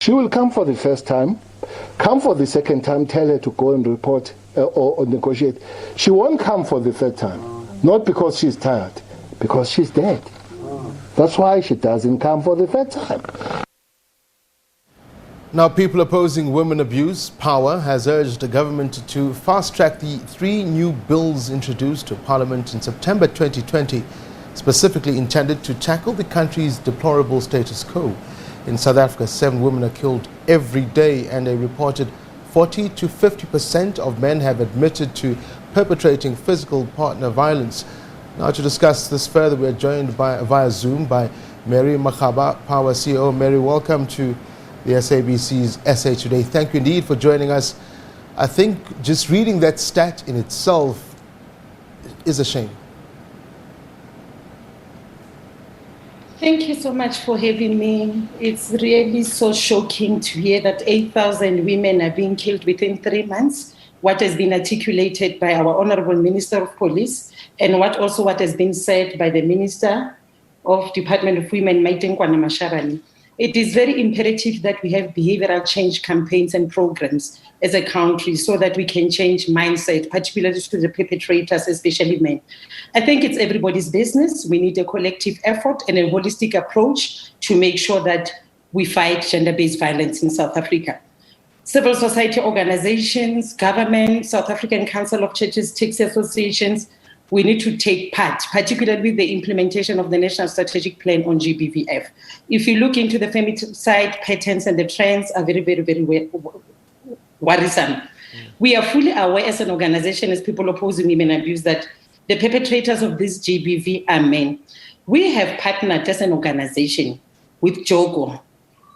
She will come for the first time, come for the second time, tell her to go and report or negotiate. She won't come for the third time, not because she's tired, because she's dead. That's why she doesn't come for the third time. Now, people opposing women abuse, POWA has urged the government to fast-track the 3 new bills introduced to Parliament in September 2020, specifically intended to tackle the country's deplorable status quo. In South Africa, 7 women are killed every day, and a reported 40 to 50% of men have admitted to perpetrating physical partner violence. Now, to discuss this further, we are joined via Zoom by Mary Makgaba, POWA CEO. Mary, welcome to the SABC's SA Today. Thank you indeed for joining us. I think just reading that stat in itself is a shame. Thank you so much for having me. It's really so shocking to hear that 8,000 women are being killed within 3 months. What has been articulated by our Honorable Minister of Police, and what has been said by the Minister of Department of Women, Maitenkwana Masharane. It is very imperative that we have behavioral change campaigns and programs as a country so that we can change mindset, particularly to the perpetrators, especially men. I think it's everybody's business. We need a collective effort and a holistic approach to make sure that we fight gender-based violence in South Africa. Civil society organizations, government, South African Council of Churches, Taxi associations, we need to take part, particularly with the implementation of the National Strategic Plan on GBVF. If you look into the femicide patterns and the trends are very, very, very worrisome. We are fully aware as an organization, as people opposing women abuse, that the perpetrators of this GBV are men. We have partnered as an organization with Joko.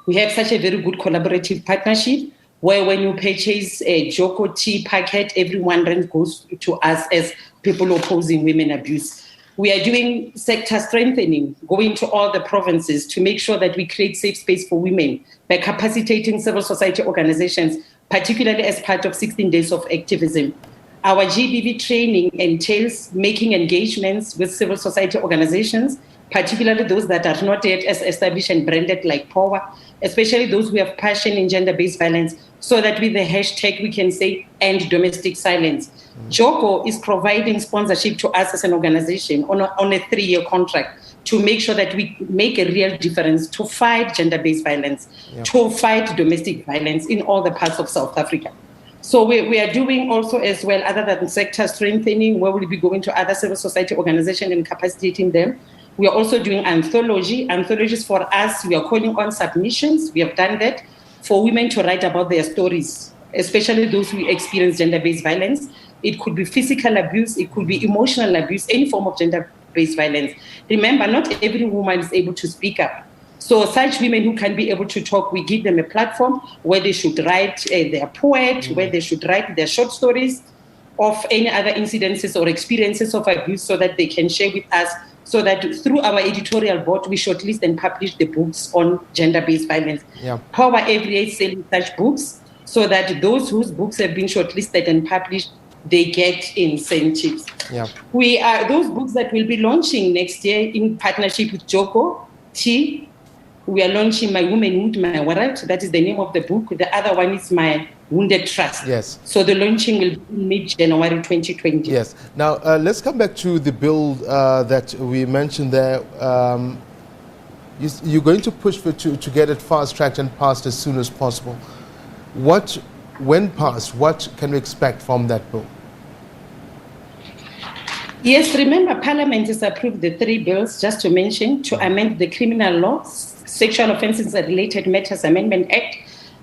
We have such a very good collaborative partnership where when you purchase a Joko tea packet, every R1 goes to us as people opposing women abuse. We are doing sector strengthening, going to all the provinces to make sure that we create safe space for women by capacitating civil society organizations, particularly as part of 16 days of activism. Our GBV training entails making engagements with civil society organizations, particularly those that are not yet as established and branded like POWA, especially those who have passion in gender-based violence, so that with the hashtag we can say end domestic silence. Joko is providing sponsorship to us as an organization on a 3-year contract to make sure that we make a real difference to fight gender-based violence, to fight domestic violence in all the parts of South Africa. So we are doing also as well, other than sector strengthening, where we'll be going to other civil society organizations and capacitating them. We are also doing anthology. Anthologies for us, we are calling on submissions. We have done that for women to write about their stories, especially those who experience gender-based violence. It could be physical abuse, it could be emotional abuse, any form of gender-based violence. Remember, not every woman is able to speak up. So such women who can be able to talk, we give them a platform where they should write their poem, where they should write their short stories of any other incidences or experiences of abuse so that they can share with us, so that through our editorial board, we shortlist and publish the books on gender-based violence. POWA every year is selling such books so that those whose books have been shortlisted and published, they get incentives. Those books that we'll be launching next year in partnership with Joko T. We are launching My Womanhood, My World. That is the name of the book. The other one is My Wounded Trust. Yes. So the launching will be mid-January 2020. Yes. Now, let's come back to the bill that we mentioned there. You're going to push to get it fast-tracked and passed as soon as possible. When passed, what can we expect from that bill? Yes, remember, Parliament has approved the 3 bills, just to mention, to amend the criminal laws, Sexual Offences and Related Matters Amendment Act.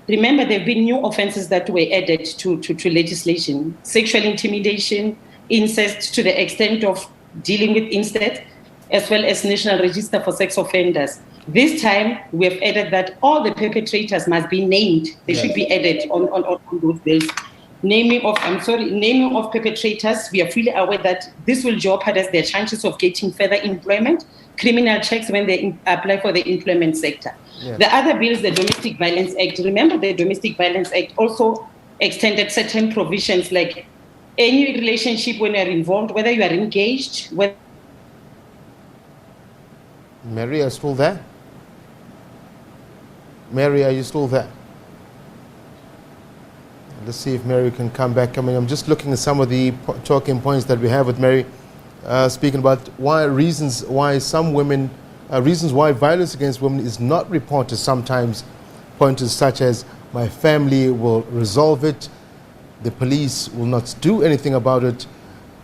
Remember, there have been new offences that were added to legislation. Sexual intimidation, incest to the extent of dealing with incest, as well as National Register for Sex Offenders. This time, we have added that all the perpetrators must be named. They should be added on those bills. Naming of perpetrators, we are fully aware that this will jeopardize their chances of getting further employment, criminal checks when they apply for the employment sector. The other bill is the Domestic Violence Act. Remember, the Domestic Violence Act also extended certain provisions like any relationship when you're involved, whether you are engaged, Mary, are you still there? Mary, are you still there? Let's see if Mary can come back. I mean, I'm just looking at some of the talking points that we have with Mary, speaking about reasons why violence against women is not reported sometimes. Pointers such as, my family will resolve it, the police will not do anything about it,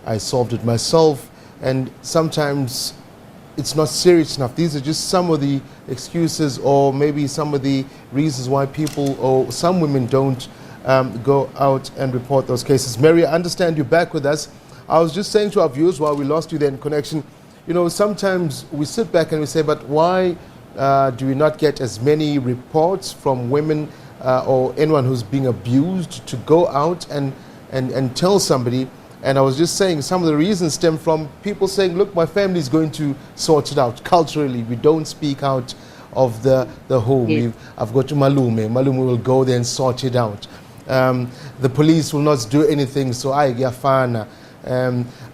I solved it myself, and sometimes it's not serious enough. These are just some of the excuses, or maybe some of the reasons why people or some women don't go out and report those cases. Mary, I understand you're back with us. I was just saying to our viewers while we lost you there in connection, you know, sometimes we sit back and we say, but why do we not get as many reports from women or anyone who's being abused to go out and tell somebody? And I was just saying some of the reasons stem from people saying, look, my family is going to sort it out. Culturally, we don't speak out of the home. Yes. I've got to Malume will go there and sort it out. The police will not do anything, so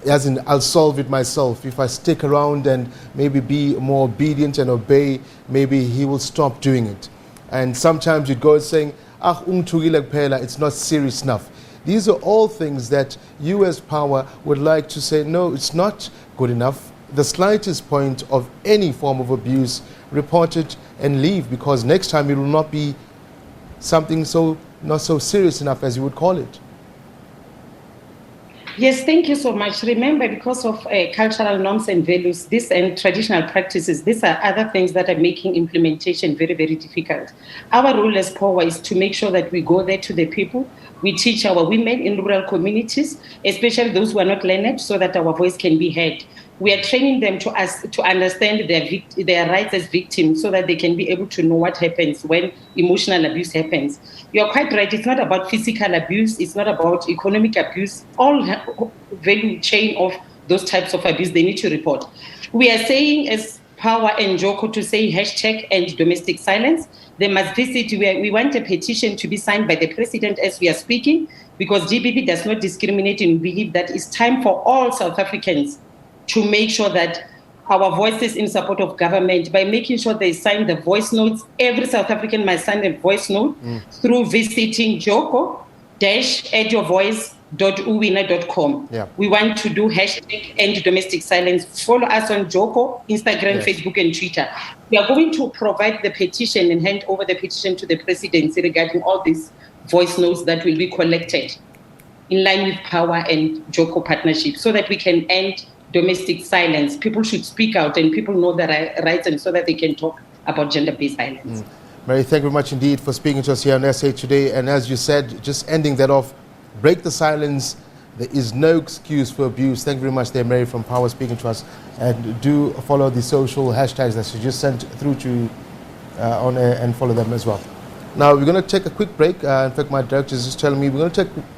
as in, I'll solve it myself. If I stick around and maybe be more obedient and obey, maybe he will stop doing it. And sometimes you go saying, it's not serious enough. These are all things that you as POWA would like to say, no, it's not good enough. The slightest point of any form of abuse, report it and leave, because next time it will not be something not so serious enough as you would call it. Yes, thank you so much. Remember, because of cultural norms and values, this and traditional practices, these are other things that are making implementation very, very difficult. Our role as POWA is to make sure that we go there to the people. We teach our women in rural communities, especially those who are not learned, so that our voice can be heard. We are training them to understand their rights as victims, so that they can be able to know what happens when emotional abuse happens. You're quite right. It's not about physical abuse. It's not about economic abuse. All value chain of those types of abuse, they need to report. We are saying as POWA and Joko to say #end domestic silence. They must visit. We want a petition to be signed by the president as we are speaking, because GBV does not discriminate, and we believe that it's time for all South Africans to make sure that our voices in support of government, by making sure they sign the voice notes. Every South African must sign a voice note through visiting joko-addyourvoice.uwina.com. Yeah. We want to do #end domestic silence. Follow us on Joko, Instagram, Yes. Facebook, and Twitter. We are going to provide the petition and hand over the petition to the presidency regarding all these voice notes that will be collected in line with POWA and Joko partnership, so that we can end domestic silence. People should speak out, and people know their rights, and so that they can talk about gender-based violence. Mary, thank you very much indeed for speaking to us here on SA Today. And as you said, just ending that off, break the silence. There is no excuse for abuse. Thank you very much there, Mary from POWA, speaking to us. And do follow the social hashtags that she just sent through to on air, and follow them as well. Now, we're going to take a quick break. In fact, my director is just telling me we're going to take a quick